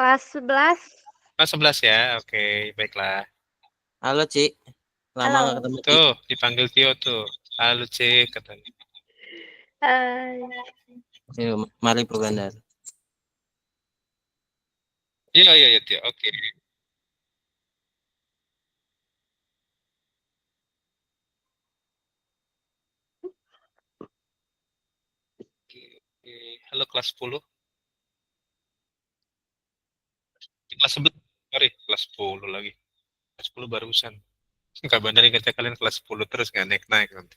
Kelas 11. Oh, 11 ya. Oke, baiklah. Halo, Cik. Lama Halo. nggak ketemu, Cik. Tuh, dipanggil Tio tuh. Halo, Cik, katanya. Yuk, mari Bro Gandar. Iya, iya, iya, Tio. Oke. Oke. Halo, kelas 10. Kelas 11. Sorry, kelas 10 lagi. Kelas 10 barusan. Nggak benar ingatnya kalian kelas 10 terus nggak naik-naik nanti.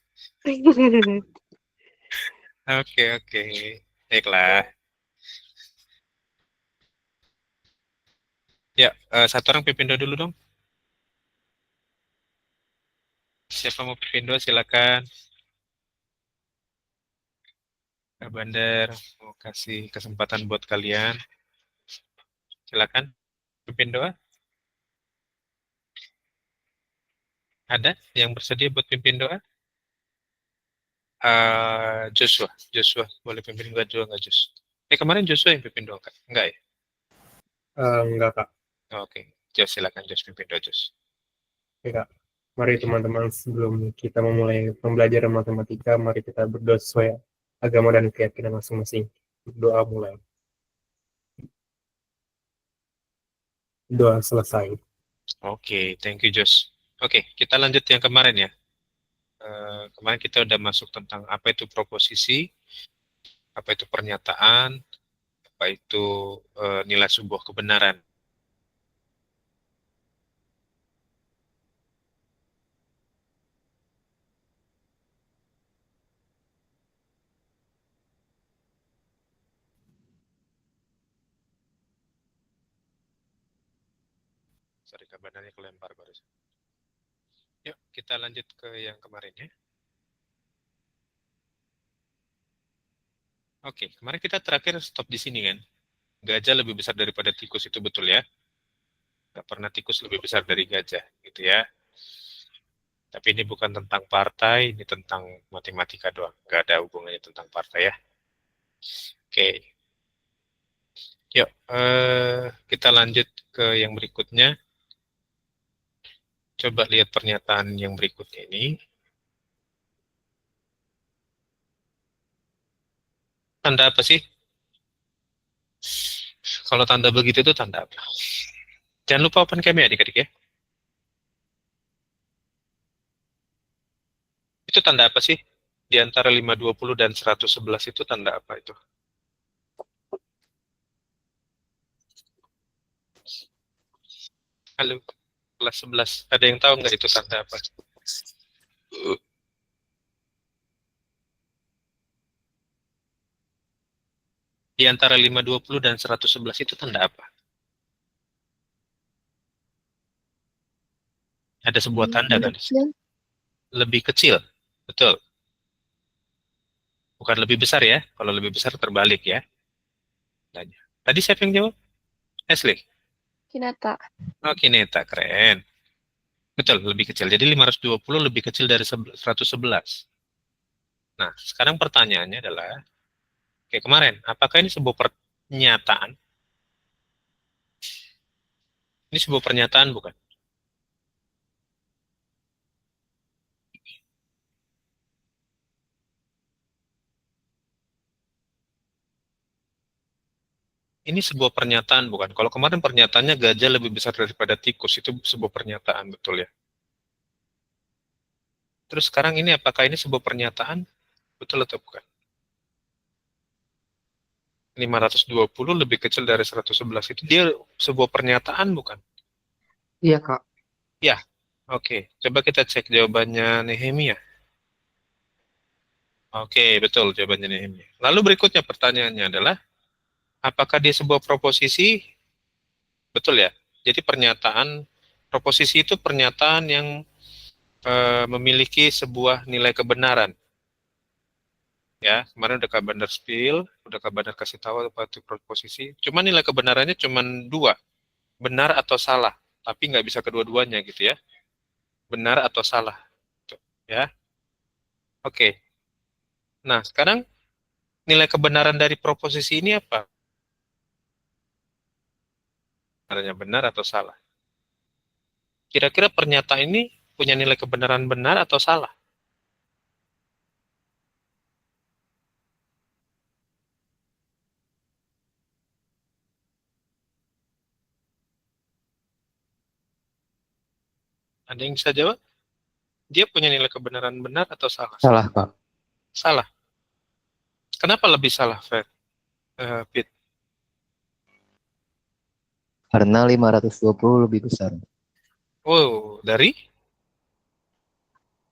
Oke, oke. Baiklah. Ya, satu orang pipindo dulu dong. Siapa mau pipindo, silakan. Kak Bandar mau kasih kesempatan buat kalian. Silakan. Pipindo, ada yang bersedia buat pimpin doa? Joshua, Joshua boleh pimpin doa nggak Josh? Kemarin Joshua yang pimpin doa kan? Enggak ya? Enggak, Kak. Oke, Josh silakan Josh pimpin doa Josh. Oke, Kak. Mari teman-teman, sebelum kita memulai pembelajaran matematika, mari kita berdoa sesuai agama dan keyakinan masing-masing. Doa mulai. Doa selesai. Oke, thank you Josh. Oke, kita lanjut yang kemarin ya. Kemarin kita udah masuk tentang apa itu proposisi, apa itu pernyataan, apa itu nilai sebuah kebenaran. Sorry, kabarnya kelempar baru. Yuk, kita lanjut ke yang kemarin ya. Oke, kemarin kita terakhir stop di sini kan. Gajah lebih besar daripada tikus itu betul ya? Gak pernah tikus lebih besar dari gajah, gitu ya. Tapi ini bukan tentang partai, ini tentang matematika doang. Gak ada hubungannya tentang partai ya. Oke, yuk kita lanjut ke yang berikutnya. Coba lihat pernyataan yang berikutnya ini. Tanda apa sih? Kalau tanda begitu itu tanda apa? Jangan lupa open cam ya adik-adik ya. Itu tanda apa sih? Di antara 520 dan 111 itu tanda apa itu? Halo, kelas 11. Ada yang tahu nggak itu tanda apa? Di antara 520 dan 111 itu tanda apa? Ada sebuah tanda kan? Lebih kecil. Betul. Bukan lebih besar ya. Kalau lebih besar terbalik ya. Tadi siapa yang jawab? Ashley. Kinata. Oh, Kineta. Keren. Betul, lebih kecil. Jadi 520 lebih kecil dari 111. Nah, sekarang pertanyaannya adalah, kayak kemarin, apakah ini sebuah pernyataan? Ini sebuah pernyataan bukan? Ini sebuah pernyataan bukan? Kalau kemarin pernyataannya gajah lebih besar daripada tikus, itu sebuah pernyataan, betul ya? Terus sekarang ini apakah ini sebuah pernyataan? Betul atau bukan? 520 lebih kecil dari 111 itu dia sebuah pernyataan bukan? Iya, Kak. Ya, oke. Coba kita cek jawabannya Nehemia. Oke, betul jawabannya Nehemia. Lalu berikutnya pertanyaannya adalah, apakah dia sebuah proposisi? Betul ya? Jadi pernyataan, proposisi itu pernyataan yang memiliki sebuah nilai kebenaran. Ya, kemarin udah kabar spill, udah kabar kasih tahu apa itu proposisi. Cuma nilai kebenarannya cuma dua, benar atau salah. Tapi nggak bisa kedua-duanya gitu ya. Benar atau salah. Ya, oke. Nah, sekarang nilai kebenaran dari proposisi ini apa? sebenarnya benar atau salah. Kira-kira pernyataan ini punya nilai kebenaran benar atau salah? Ada yang bisa jawab? Dia punya nilai kebenaran benar atau salah? Salah, Pak. Salah. Kenapa lebih salah, Pit? Karena 520 lebih besar Oh, dari?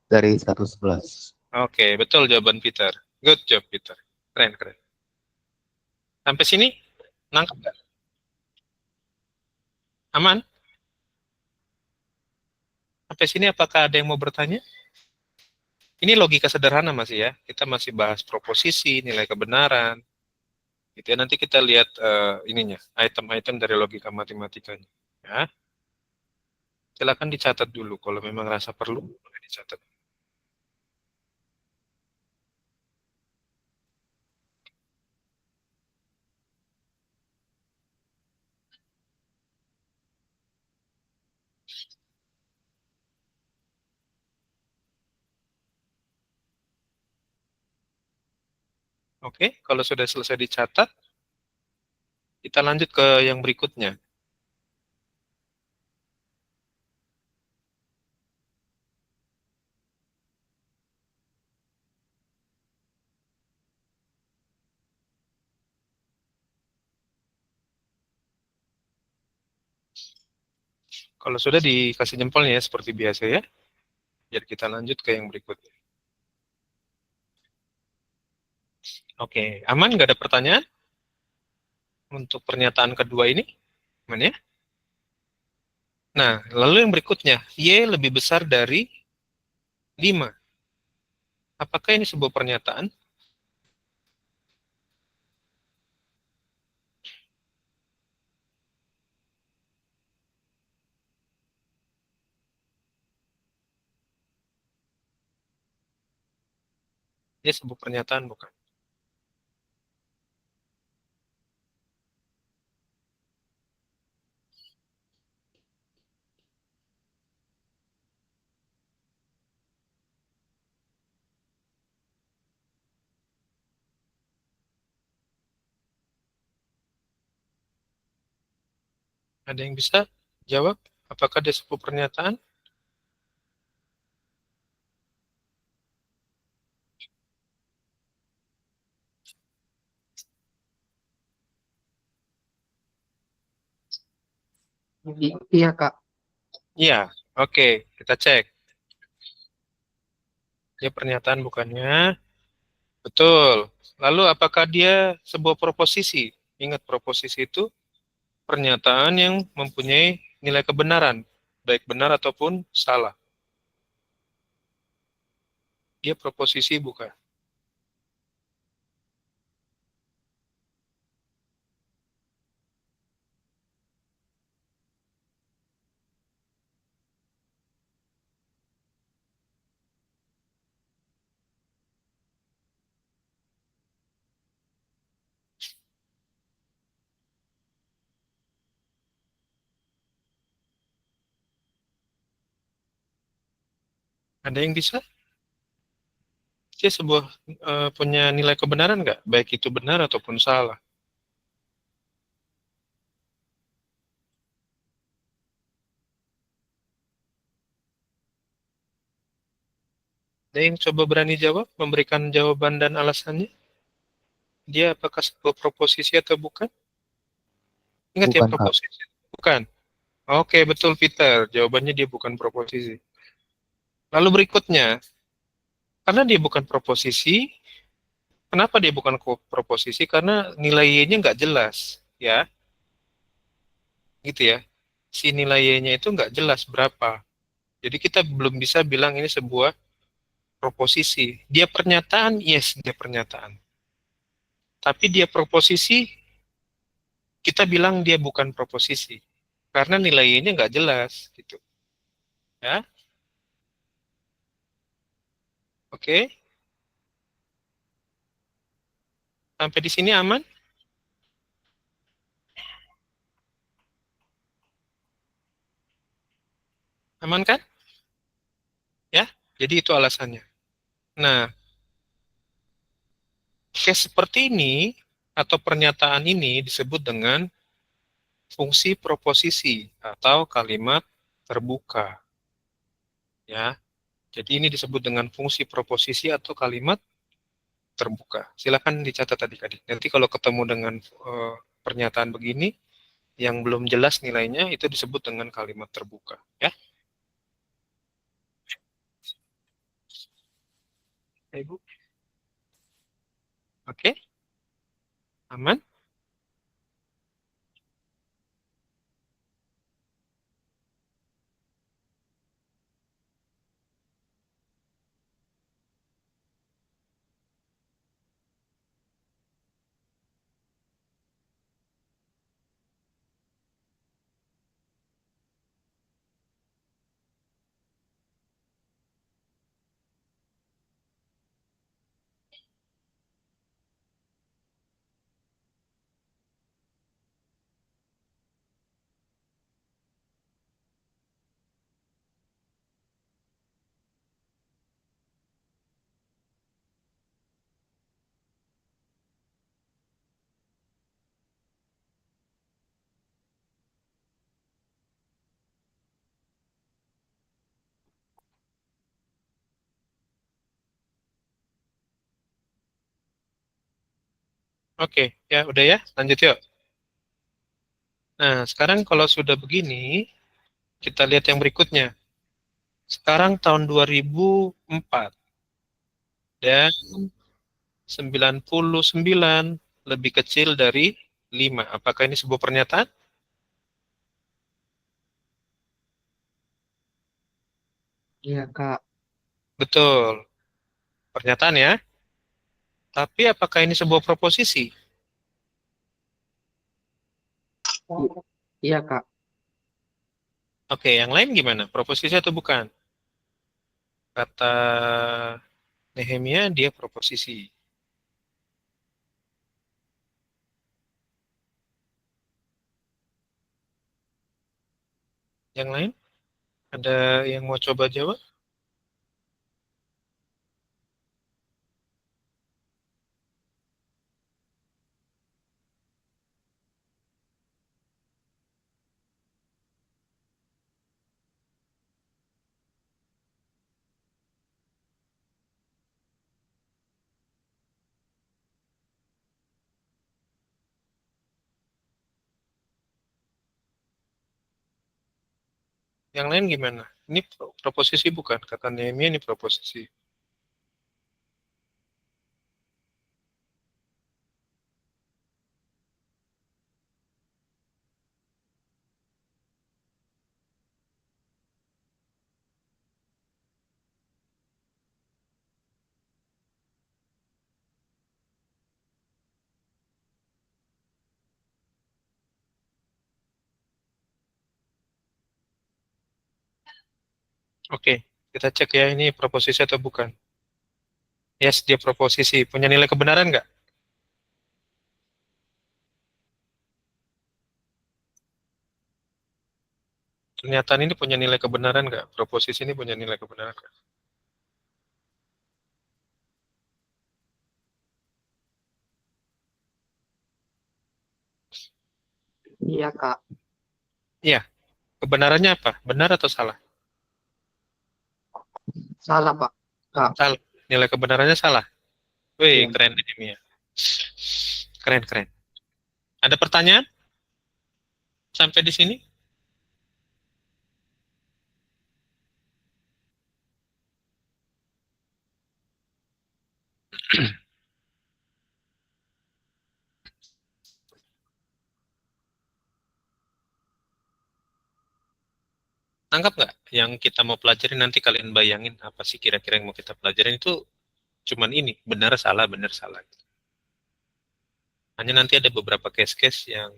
dari 111. Oke, betul jawaban Peter. Good job, Peter. Keren, keren. Sampai sini, nangkep nggak? Aman? Sampai sini apakah ada yang mau bertanya? Ini logika sederhana masih ya. Kita masih bahas proposisi, nilai kebenaran. Gitu ya. Nanti kita lihat ininya, item-item dari logika matematikanya. Ya. Silakan dicatat dulu. Kalau memang rasa perlu, boleh dicatat. Oke, kalau sudah selesai dicatat, kita lanjut ke yang berikutnya. Kalau sudah dikasih jempolnya ya, seperti biasa ya. Biar kita lanjut ke yang berikutnya. Oke, aman? Nggak ada pertanyaan? Untuk pernyataan kedua ini? Aman ya? Nah, lalu yang berikutnya. Y lebih besar dari 5. Apakah ini sebuah pernyataan? Ini sebuah pernyataan bukan? Ada yang bisa jawab? Apakah dia sebuah pernyataan? Iya, Kak. Iya, oke, kita cek. Dia pernyataan bukannya? Betul. Lalu apakah dia sebuah proposisi? Ingat, proposisi itu pernyataan yang mempunyai nilai kebenaran, baik benar ataupun salah. Dia proposisi bukan? Ada yang bisa? Dia sebuah punya nilai kebenaran nggak? Baik itu benar ataupun salah. Ada yang coba berani jawab, memberikan jawaban dan alasannya? Dia apakah sebuah proposisi atau bukan? Ingat ya, Bukan, Kak. proposisi. Bukan. Oke, betul Peter. Jawabannya dia bukan proposisi. Lalu berikutnya, karena dia bukan proposisi, kenapa dia bukan proposisi? Karena nilai Y-nya nggak jelas, ya, gitu ya. Si nilai Y-nya itu nggak jelas berapa. Jadi kita belum bisa bilang ini sebuah proposisi. Dia pernyataan, yes, dia pernyataan. Tapi dia proposisi, kita bilang dia bukan proposisi. Karena nilai Y-nya nggak jelas, gitu. Ya, oke. Sampai di sini aman? Aman kan? Ya, jadi itu alasannya. Nah, case seperti ini atau pernyataan ini disebut dengan fungsi proposisi atau kalimat terbuka. Ya, jadi ini disebut dengan fungsi proposisi atau kalimat terbuka. Silakan dicatat adik-adik. Nanti kalau ketemu dengan pernyataan begini yang belum jelas nilainya itu disebut dengan kalimat terbuka. Ya, Ibu. Oke, aman. Oke, ya udah ya, lanjut yuk. Nah, sekarang kalau sudah begini, kita lihat yang berikutnya. Sekarang tahun 2004 dan 99 lebih kecil dari 5. Apakah ini sebuah pernyataan? Iya, Kak. Betul. Pernyataan ya. Tapi apakah ini sebuah proposisi? Iya, Kak. Oke, yang lain gimana? Proposisi atau bukan? Kata Nehemia, dia proposisi. Yang lain? Ada yang mau coba jawab? Yang lain gimana? Ini proposisi bukan? Kata Nehemia ini proposisi. Oke, kita cek ya ini proposisi atau bukan. Yes, dia proposisi. Punya nilai kebenaran nggak? Pernyataan ini punya nilai kebenaran nggak? Proposisi ini punya nilai kebenaran nggak? Iya, Kak. Iya. Kebenarannya apa? Benar atau salah? Salah, Pak. Kak. Salah. Nilai kebenarannya salah. Wih, Iya. keren ini ya. Keren, keren. Ada pertanyaan sampai di sini? Tangkap nggak? Yang kita mau pelajari nanti kalian bayangin apa sih kira-kira yang mau kita pelajarin itu cuman ini, benar salah, benar salah. Hanya nanti ada beberapa case-case yang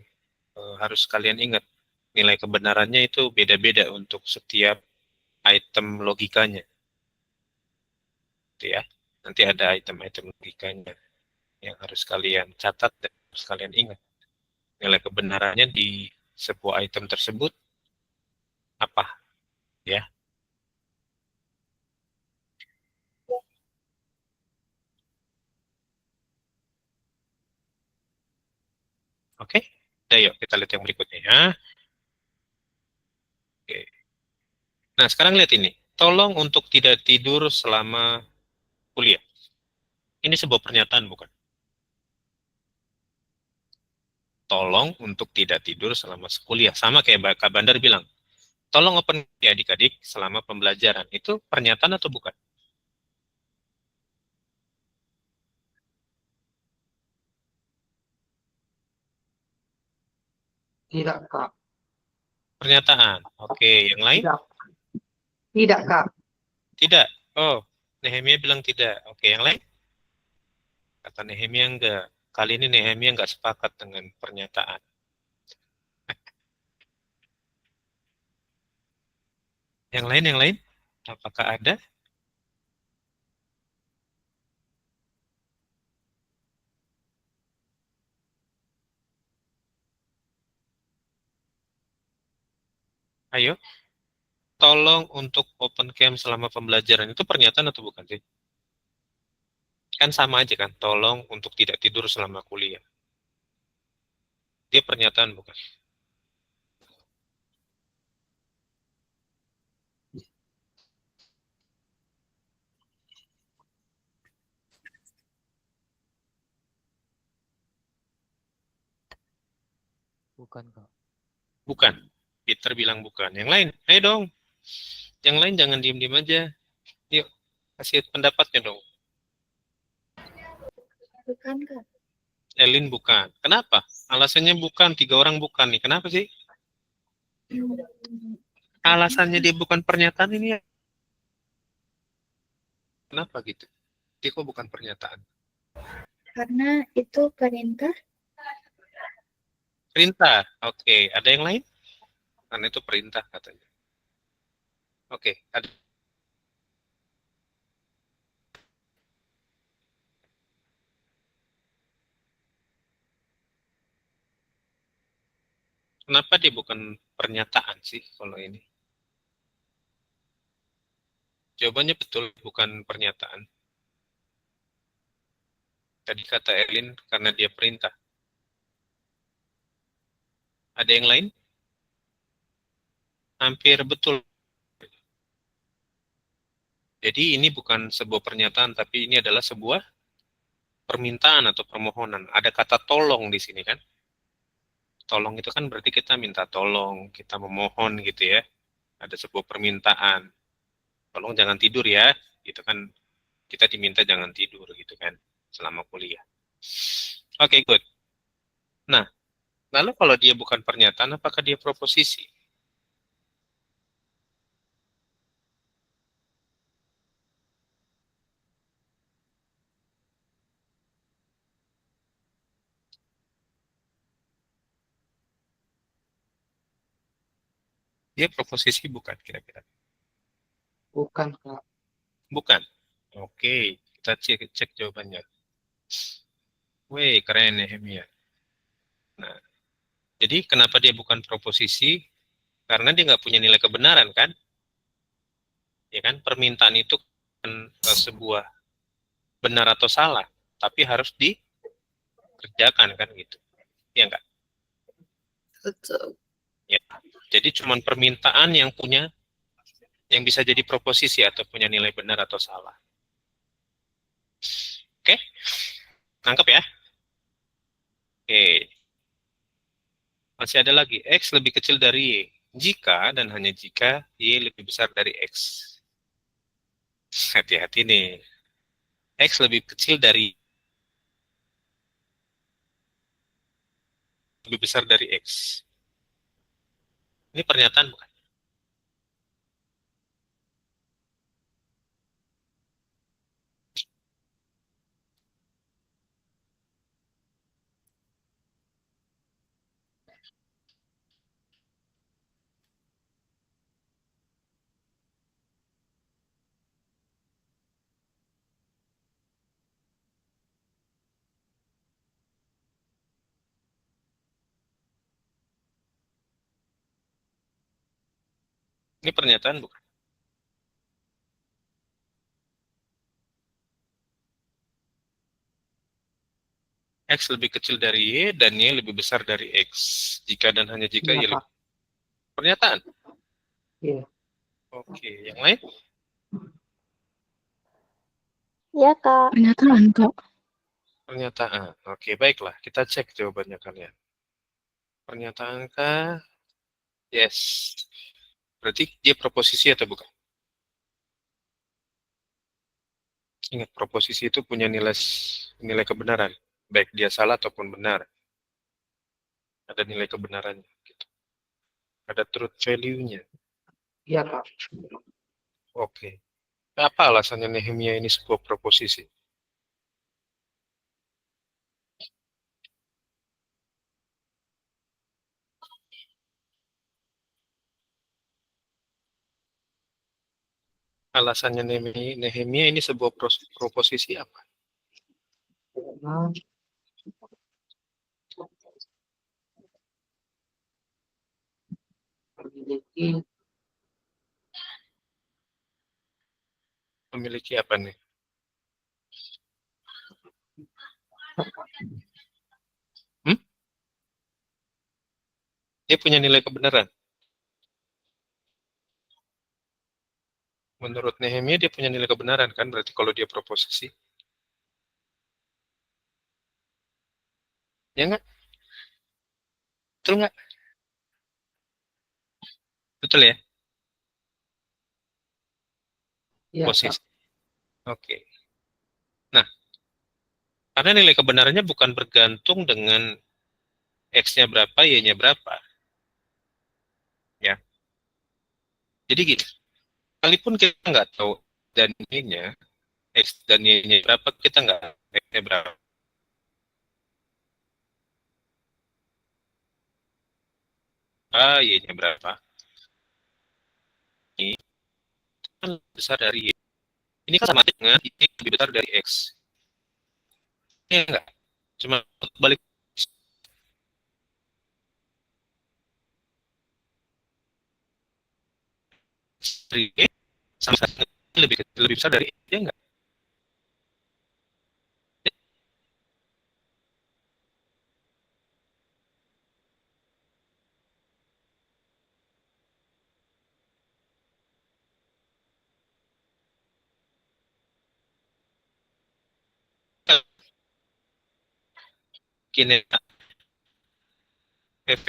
harus kalian ingat. Nilai kebenarannya itu beda-beda untuk setiap item logikanya. Gitu ya. Nanti ada item-item logikanya yang harus kalian catat dan harus kalian ingat. Nilai kebenarannya di sebuah item tersebut apa? Ya. Oke? Udah, yuk kita lihat yang berikutnya ya. Oke. Nah, sekarang lihat ini. Tolong untuk tidak tidur selama kuliah. Ini sebuah pernyataan bukan? Tolong untuk tidak tidur selama kuliah. Sama kayak Kak Bandar bilang. Tolong open ya adik-adik selama pembelajaran. Itu pernyataan atau bukan? Tidak, Kak. Pernyataan. Oke, yang lain? Tidak. Tidak, Kak. Tidak. Oh, Nehemia bilang tidak. Oke, yang lain? Kata Nehemia enggak. Kali ini Nehemia enggak sepakat dengan pernyataan. Yang lain, yang lain? Apakah ada? Ayo, tolong untuk open cam selama pembelajaran. Itu pernyataan atau bukan sih? Kan sama aja kan, tolong untuk tidak tidur selama kuliah. Dia pernyataan bukan? Bukan, Kak. Bukan. Peter bilang bukan. Yang lain, ayo dong. Yang lain jangan diem-diem aja. Yuk, kasih pendapatnya dong. Bukan, Kak. Elin bukan. Kenapa? Alasannya bukan, 3 orang bukan nih. Kenapa sih? Alasannya dia bukan pernyataan ini ya. Kenapa gitu? Dia kok bukan pernyataan? Karena itu perintah. Perintah. Oke, ada yang lain? Karena itu perintah katanya. Oke, ada. Kenapa dia bukan pernyataan sih kalau ini? Jawabannya betul, bukan pernyataan. Tadi kata Elin karena dia perintah. Ada yang lain? Hampir betul. Jadi ini bukan sebuah pernyataan, tapi ini adalah sebuah permintaan atau permohonan. Ada kata tolong di sini kan? Tolong itu kan berarti kita minta tolong, kita memohon gitu ya. Ada sebuah permintaan. Tolong jangan tidur ya. Gitu kan. Kita diminta jangan tidur gitu kan selama kuliah. Oke, good. Nah, lalu kalau dia bukan pernyataan, apakah dia proposisi? Dia proposisi bukan kira-kira? Bukan, Kak. Bukan. Oke, kita cek jawabannya. Wih, keren ya Hemia. Nah, jadi kenapa dia bukan proposisi? Karena dia nggak punya nilai kebenaran kan? Ya kan, permintaan itu kan sebuah benar atau salah, tapi harus dikerjakan kan gitu. Ya enggak? Betul. Ya. Jadi cuman permintaan yang bisa jadi proposisi atau punya nilai benar atau salah. Oke? Nangkep ya? Oke. Masih ada lagi, X lebih kecil dari Y. Jika dan hanya jika Y lebih besar dari X. Hati-hati nih. X lebih kecil dari lebih besar dari X. Ini pernyataan bukan? Ini pernyataan bukan? X lebih kecil dari Y dan Y lebih besar dari X. Jika dan hanya jika Iya, Y Kak. lebih. Pernyataan. Iya. Oke, yang lain? Ya, Kak. Pernyataan, Kak. Pernyataan. Oke, baiklah. Kita cek jawabannya kalian. Pernyataan kah? Yes. Berarti dia proposisi atau bukan? Ingat, proposisi itu punya nilai kebenaran. Baik dia salah ataupun benar. Ada nilai kebenarannya. Gitu. Ada truth value-nya. Iya, Kak. Oke. Apa alasannya Nehemia ini sebuah proposisi? Alasannya Nehemia ini sebuah proposisi apa? Karena memiliki Memiliki apa nih? Hmm? Dia punya nilai kebenaran. Menurut Nehemia dia punya nilai kebenaran kan? Berarti kalau dia proposisi. Ya nggak? Betul nggak? Betul ya? iya, Kak. Posisi. Oke. Nah, karena nilai kebenarannya bukan bergantung dengan X-nya berapa, Y-nya berapa. Ya. Jadi gitu. Sekalipun kita nggak tahu dan Y-nya, X dan Y-nya berapa, kita nggak tahu X-nya berapa. Y-nya berapa. Y kan lebih besar dari Y. Ini kan sama aja dengan Y lebih besar dari X. Iya nggak? Cuma balik dari Y sama lebih besar dari Y. Iya nggak? Gini, PP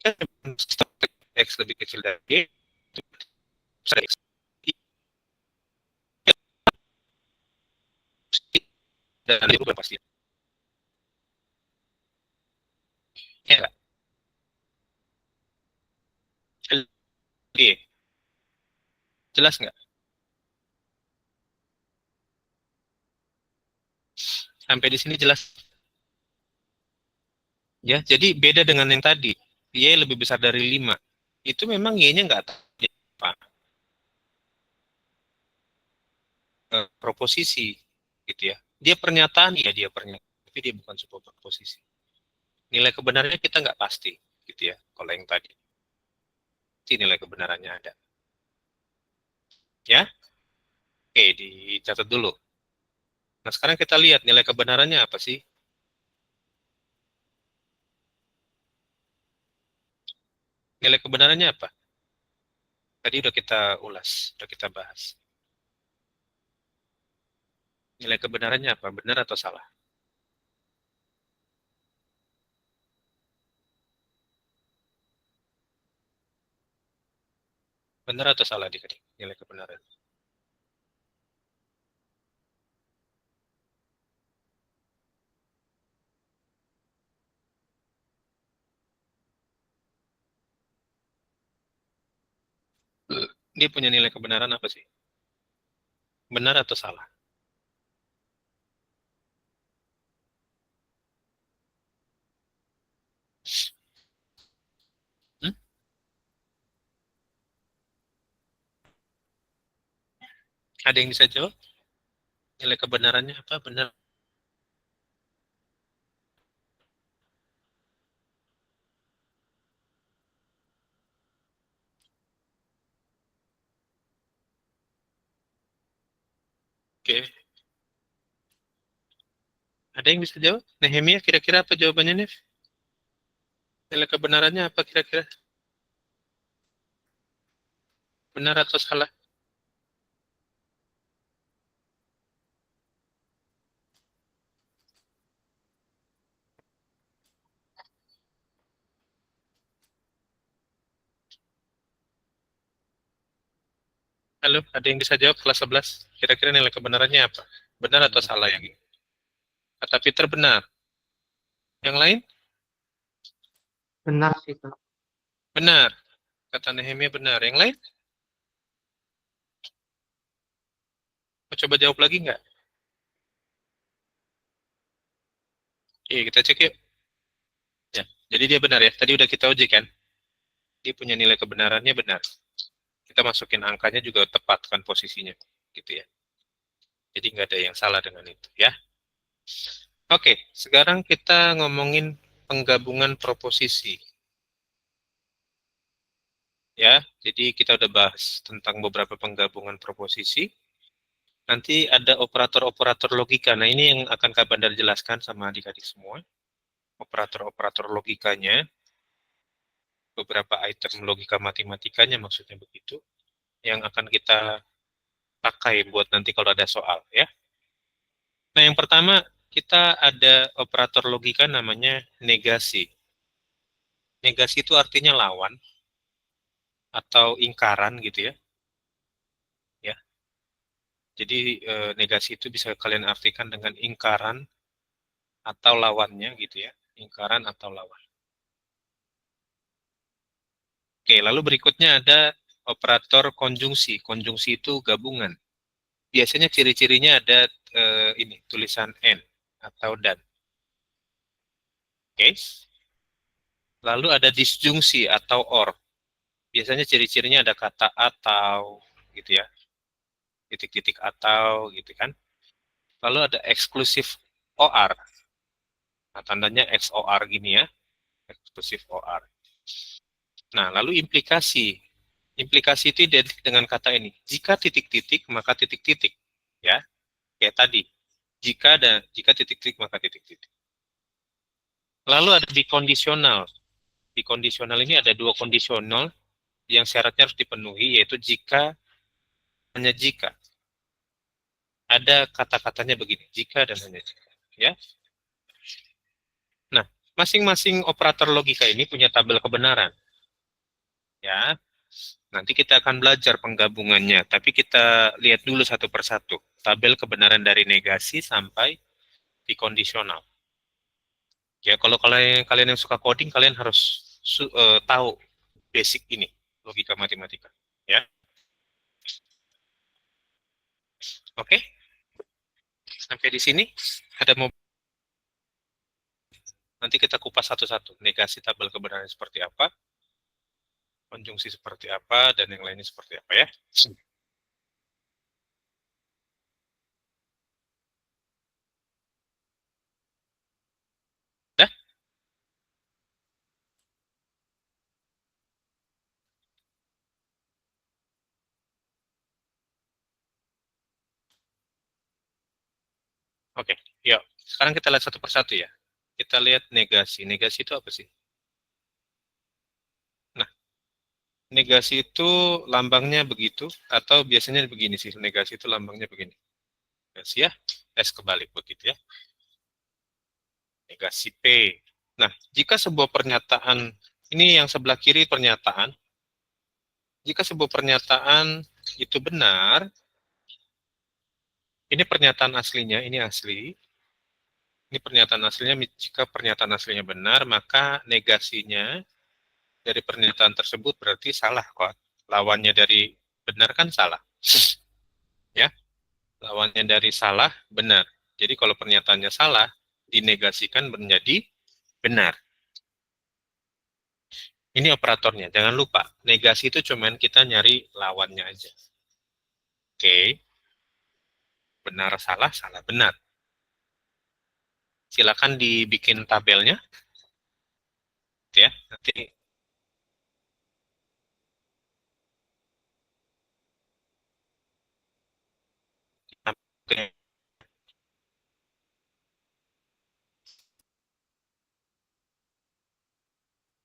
kan X lebih kecil dari Y, itu besar X. Dan itu pasti. Ya nggak? Oke, jelas nggak? Sampai di sini jelas. Ya, jadi beda dengan yang tadi. Y lebih besar dari 5. Itu memang Y-nya nggak apa. Proposisi gitu ya. Dia pernyataan, ya dia pernyataan, tapi dia bukan sebuah proposisi. Nilai kebenarannya kita nggak pasti gitu ya. Kalau yang tadi, nilai kebenarannya ada. Ya, oke, dicatat dulu. Nah, sekarang kita lihat nilai kebenarannya apa sih? Nilai kebenarannya apa? Tadi udah kita ulas, udah kita bahas. Nilai kebenarannya apa? Benar atau salah? Benar atau salah adik-adik? Nilai kebenaran. Dia punya nilai kebenaran apa sih? Benar atau salah? Hmm? Ada yang bisa jawab? Nilai kebenarannya apa? Benar. Oke. Ada yang bisa jawab? Nehemia, kira-kira apa jawabannya, Nev? Nilai kebenarannya apa kira-kira? Benar atau salah? Halo, ada yang bisa jawab kelas 11? Kira-kira nilai kebenarannya apa? Benar atau salah yang ini? Kata Peter benar. Yang lain? Benar sih, Kak. Benar. Kata Nehemia benar. Yang lain? Mau coba jawab lagi nggak? Oke, kita cek yuk. Ya, jadi dia benar ya. Tadi udah kita uji kan? Dia punya nilai kebenarannya benar. Kita masukin angkanya juga tepat kan posisinya. Gitu ya. Jadi nggak ada yang salah dengan itu ya. Oke, sekarang kita ngomongin penggabungan proposisi. Ya, jadi kita udah bahas tentang beberapa penggabungan proposisi. Nanti ada operator-operator logika. Nah, ini yang akan Kak Bandar jelaskan sama adik-adik semua. Operator-operator logikanya, beberapa item logika matematikanya maksudnya begitu, yang akan kita pakai buat nanti kalau ada soal ya. Nah, yang pertama kita ada operator logika namanya negasi. Negasi itu artinya lawan atau ingkaran gitu ya. Ya. Jadi negasi itu bisa kalian artikan dengan ingkaran atau lawannya gitu ya. Ingkaran atau lawan. Oke, lalu berikutnya ada operator konjungsi. Konjungsi itu gabungan. Biasanya ciri-cirinya ada ini tulisan N atau dan. Oke. Lalu ada disjungsi atau or. Biasanya ciri-cirinya ada kata atau gitu ya. Titik-titik atau gitu kan. Lalu ada eksklusif OR. Nah, tandanya XOR gini ya. Eksklusif OR. Nah, lalu implikasi. Implikasi itu identik dengan kata ini. Jika titik-titik, maka titik-titik. Ya, kayak tadi. Jika titik-titik, maka titik-titik. Lalu ada bikondisional. Bikondisional ini ada dua kondisional yang syaratnya harus dipenuhi, yaitu jika, hanya jika. Ada kata-katanya begini, jika dan hanya jika. Ya. Nah, masing-masing operator logika ini punya tabel kebenaran. Ya, nanti kita akan belajar penggabungannya, tapi kita lihat dulu satu persatu. Tabel kebenaran dari negasi sampai bikondisional. Ya, kalau kalian yang suka coding, kalian harus tahu basic ini, logika matematika. Ya, oke. Sampai di sini ada mau nanti kita kupas satu-satu. Negasi tabel kebenaran seperti apa, konjungsi seperti apa, dan yang lainnya seperti apa ya. Dah? Oke, yuk. Sekarang kita lihat satu persatu ya. Kita lihat negasi. Negasi itu apa sih? Nah, negasi itu lambangnya begitu, atau biasanya begini sih, negasi itu lambangnya begini. Negasi ya, S kebalik begitu ya. Negasi P. Nah, jika sebuah pernyataan, ini yang sebelah kiri pernyataan, jika sebuah pernyataan itu benar, ini pernyataan aslinya, ini asli, ini pernyataan aslinya, jika pernyataan aslinya benar, maka negasinya dari pernyataan tersebut berarti salah kok. Lawannya dari benar kan salah. Ya, lawannya dari salah benar. Jadi kalau pernyataannya salah, dinegasikan menjadi benar. Ini operatornya, jangan lupa. Negasi itu cuman kita nyari lawannya aja. Oke, benar salah, salah benar. Silakan dibikin tabelnya, ya. Nanti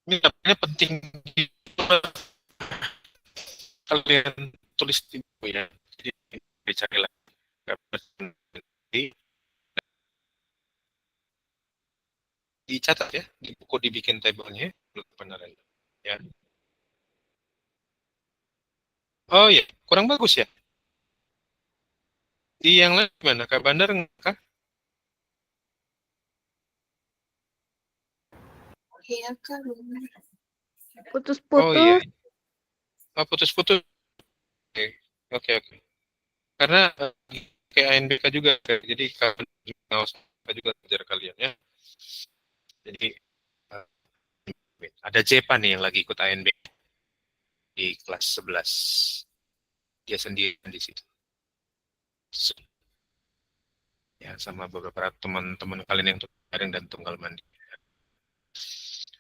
Ini namanya penting kalian tulis di buku ya. Jadi dicarilah dicatat ya, di buku dibikin tabelnya kebenaran ya. Oh ya, kurang bagus ya. Di yang lain gimana? Kak Bandar kah? Iya Kak, benar. Oh Putus-putus. iya. Oh, putus-putus. Oke, oke, oke. Karena kayak ANBK juga, jadi kalian ngawas juga ajar kalian ya. Jadi ada Jepa nih yang lagi ikut ANBK di kelas 11. Dia sendiri di situ. Ya, sama beberapa teman-teman kalian yang daring dan tunggal mandiri.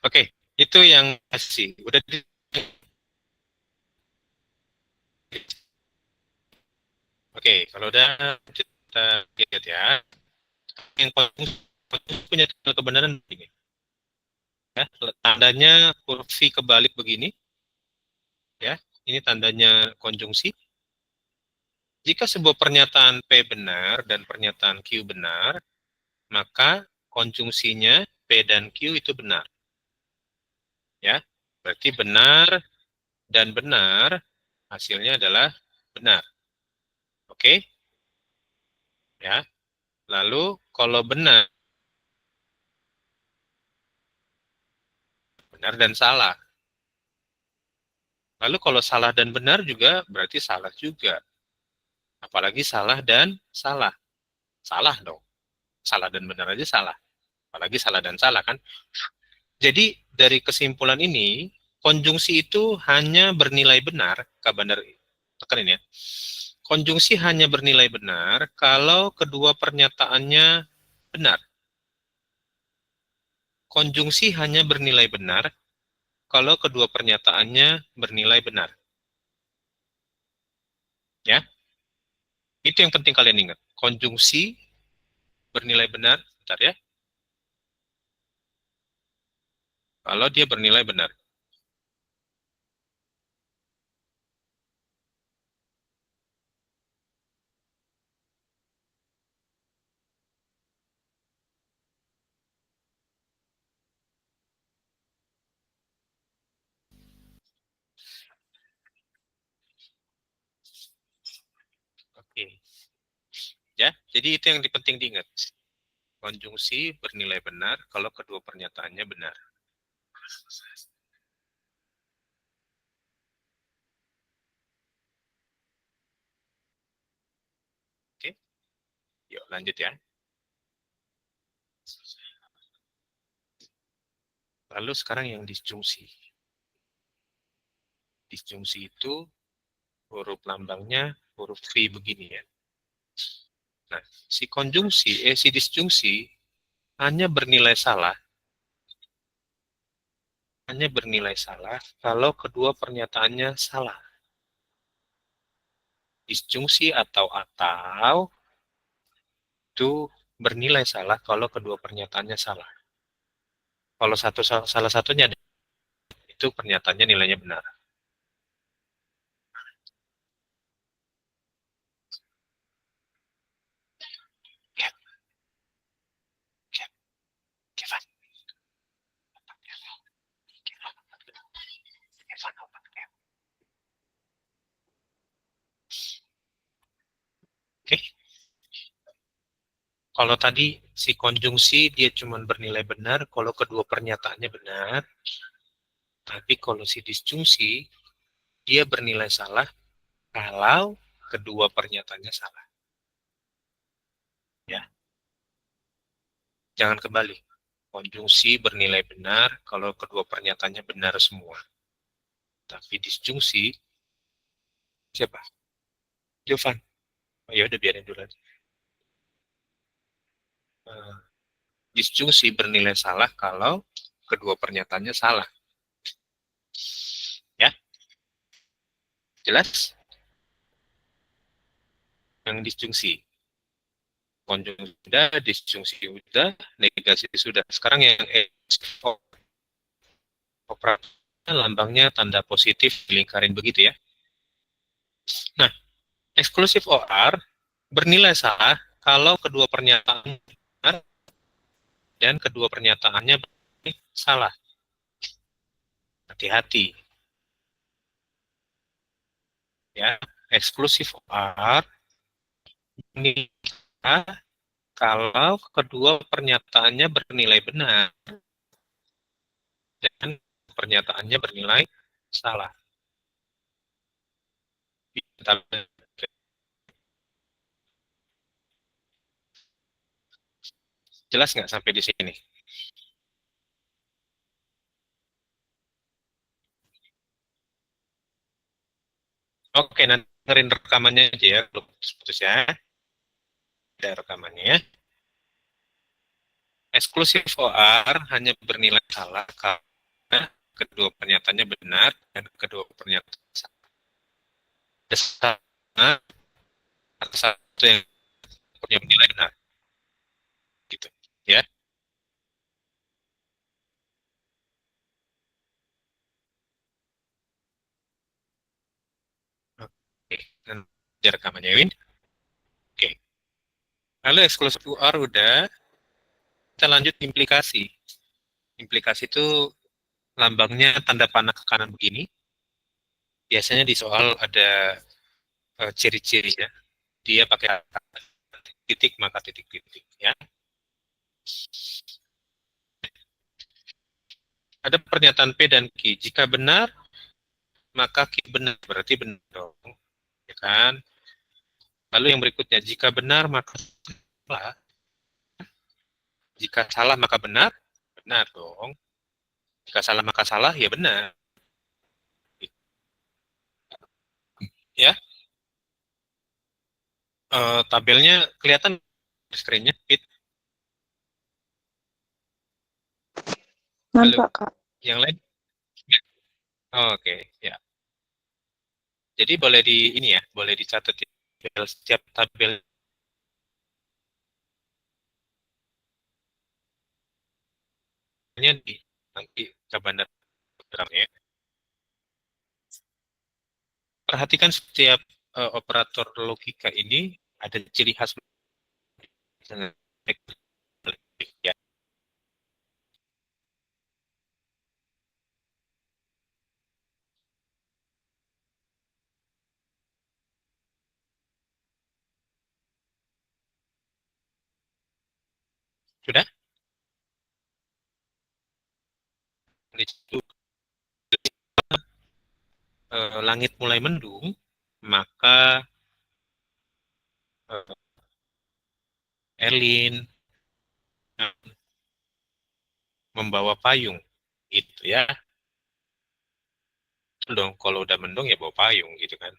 Oke, itu yang masih udah Oke, kalau udah kita lihat ya, yang paling punya kebenaran ini. Ya, tandanya huruf V kebalik begini. Ya, ini tandanya konjungsi. Jika sebuah pernyataan P benar dan pernyataan Q benar, maka konjungsinya P dan Q itu benar. Ya, berarti benar dan benar hasilnya adalah benar. Oke? Ya. Lalu kalau benar dan salah. Lalu kalau salah dan benar juga berarti salah juga. Apalagi salah dan salah. Salah dong. Salah dan benar aja salah. Apalagi salah dan salah kan. Jadi dari kesimpulan ini, konjungsi itu hanya bernilai benar, Kak Bandar tekanin ya. Konjungsi hanya bernilai benar kalau kedua pernyataannya benar. Konjungsi hanya bernilai benar kalau kedua pernyataannya bernilai benar. Ya. Itu yang penting kalian ingat. Konjungsi bernilai benar, bentar ya. Kalau dia bernilai benar. Oke. Ya, jadi itu yang penting diingat. Konjungsi bernilai benar kalau kedua pernyataannya benar. Oke. Yuk lanjut ya. Lalu sekarang yang disjungsi. Disjungsi itu huruf lambangnya huruf V begini ya. Nah, si disjungsi hanya bernilai salah kalau kedua pernyataannya salah. Disjungsi atau itu bernilai salah kalau kedua pernyataannya salah. Kalau salah satunya itu pernyataannya nilainya benar. Oke. Kalau tadi si konjungsi dia cuma bernilai benar kalau kedua pernyataannya benar. Tapi kalau si disjungsi dia bernilai salah kalau kedua pernyataannya salah. Ya. Jangan kebalik. Konjungsi bernilai benar kalau kedua pernyataannya benar semua. Tapi disjungsi siapa? Jovan. Oh, ya udah biarin dulu aja. Disjungsi bernilai salah kalau kedua pernyataannya salah. Ya. Jelas? Yang disjungsi. Konjungsi sudah, disjungsi sudah, negasi sudah. Sekarang yang operatornya lambangnya tanda positif dilingkarin begitu ya. Nah, eksklusif OR bernilai salah kalau kedua pernyataan benar dan kedua pernyataannya salah. Hati-hati. Ya, eksklusif OR bernilai kalau kedua pernyataannya bernilai benar dan pernyataannya bernilai salah. Jelas nggak sampai di sini? Oke, nanti dengerin rekamannya aja ya, belum putus ya. Ada rekamannya ya. Eksklusif OR hanya bernilai salah karena kedua pernyataannya benar dan kedua pernyataan salah. Ada satu yang punya nilai benar. Gitu, ya. Oke, nanti rekamannya Win. Oke. Lalu eksklusif OR udah, kita lanjut implikasi. Implikasi itu lambangnya tanda panah ke kanan begini. Biasanya di soal ada ciri-cirinya. Dia pakai titik maka titik-titik ya. Ada pernyataan P dan Q. Jika benar, maka Q benar, berarti benar dong. Ya kan? Lalu yang berikutnya, jika benar maka salah. Jika salah maka benar, benar dong. Jika salah maka salah, ya benar. Ya. Tabelnya kelihatan di screen-nya, Fit. Nampak, Kak. Yang lain? Oke, ya. Jadi boleh di ini ya, boleh dicatat ya, setiap tabel di nanti ke bandar ya. Perhatikan setiap operator logika ini ada ciri khas ya. Sudah? Itu langit mulai mendung, maka Erlin membawa payung, itu ya. Dong, kalau udah mendung ya bawa payung gitu kan.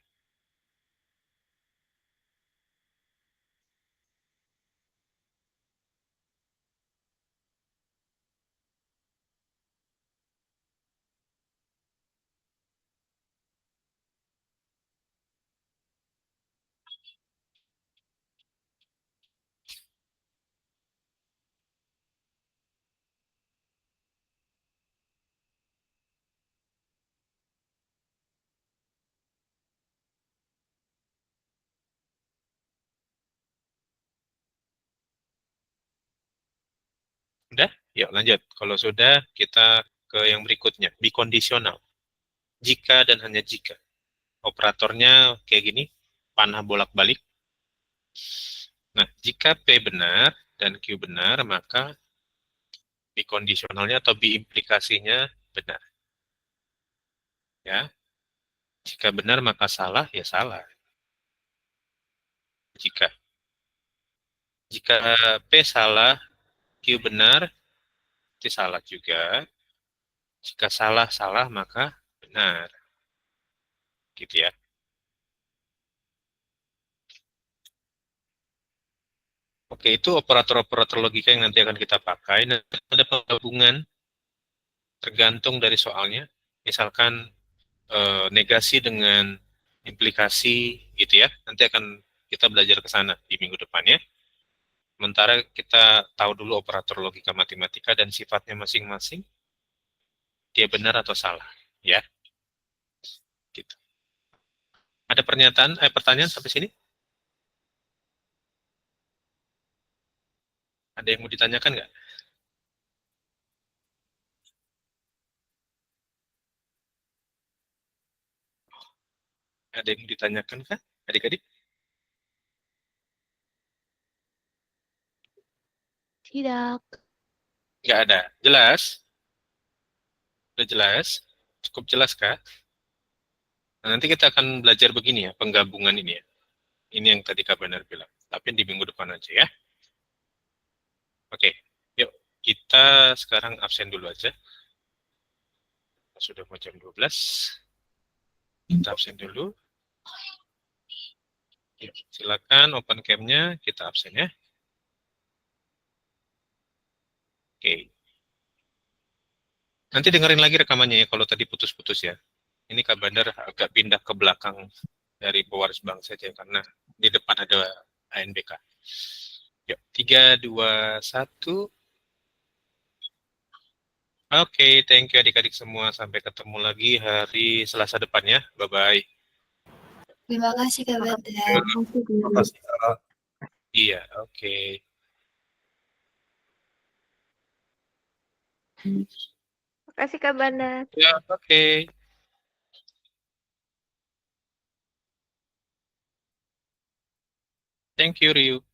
Udah? Yuk lanjut. Kalau sudah, kita ke yang berikutnya, bikondisional. Jika dan hanya jika. Operatornya kayak gini, panah bolak-balik. Nah, jika P benar dan Q benar, maka bikondisionalnya atau biimplikasinya benar. Ya. Jika benar maka salah, ya salah. Jika P salah, Q benar, itu salah juga. Jika salah, maka benar. Gitu ya. Oke, itu operator-operator logika yang nanti akan kita pakai. Nah, ada penggabungan tergantung dari soalnya. Misalkan negasi dengan implikasi gitu ya. Nanti akan kita belajar ke sana di minggu depan ya. Sementara kita tahu dulu operator logika matematika dan sifatnya masing-masing. dia benar atau salah, ya. Gitu. Ada pertanyaan sampai sini? Ada yang mau ditanyakan nggak? Ada yang mau ditanyakan kah, adik-adik? Tidak. Nggak ada. Jelas? Sudah jelas? Cukup jelas kah? Nah, nanti kita akan belajar begini ya, penggabungan ini ya. Ini yang tadi Kak Benar bilang. Tapi di minggu depan aja ya. Oke, yuk kita sekarang absen dulu aja. Sudah mau jam 12. Kita absen dulu. Yuk, silakan open cam-nya, kita absen ya. Oke. Nanti dengerin lagi rekamannya ya, kalau tadi putus-putus ya. Ini Kak Bandar agak pindah ke belakang dari pewaris bank saja, karena di depan ada ANBK. Yuk, 3, 2, 1. Oke, thank you adik-adik semua. Sampai ketemu lagi hari Selasa depan ya. Bye-bye. Terima kasih Kak Badar. Terima kasih, Kak. Iya, oke. Makasih Kak Bandar. Ya, oke. Thank you, Ryu.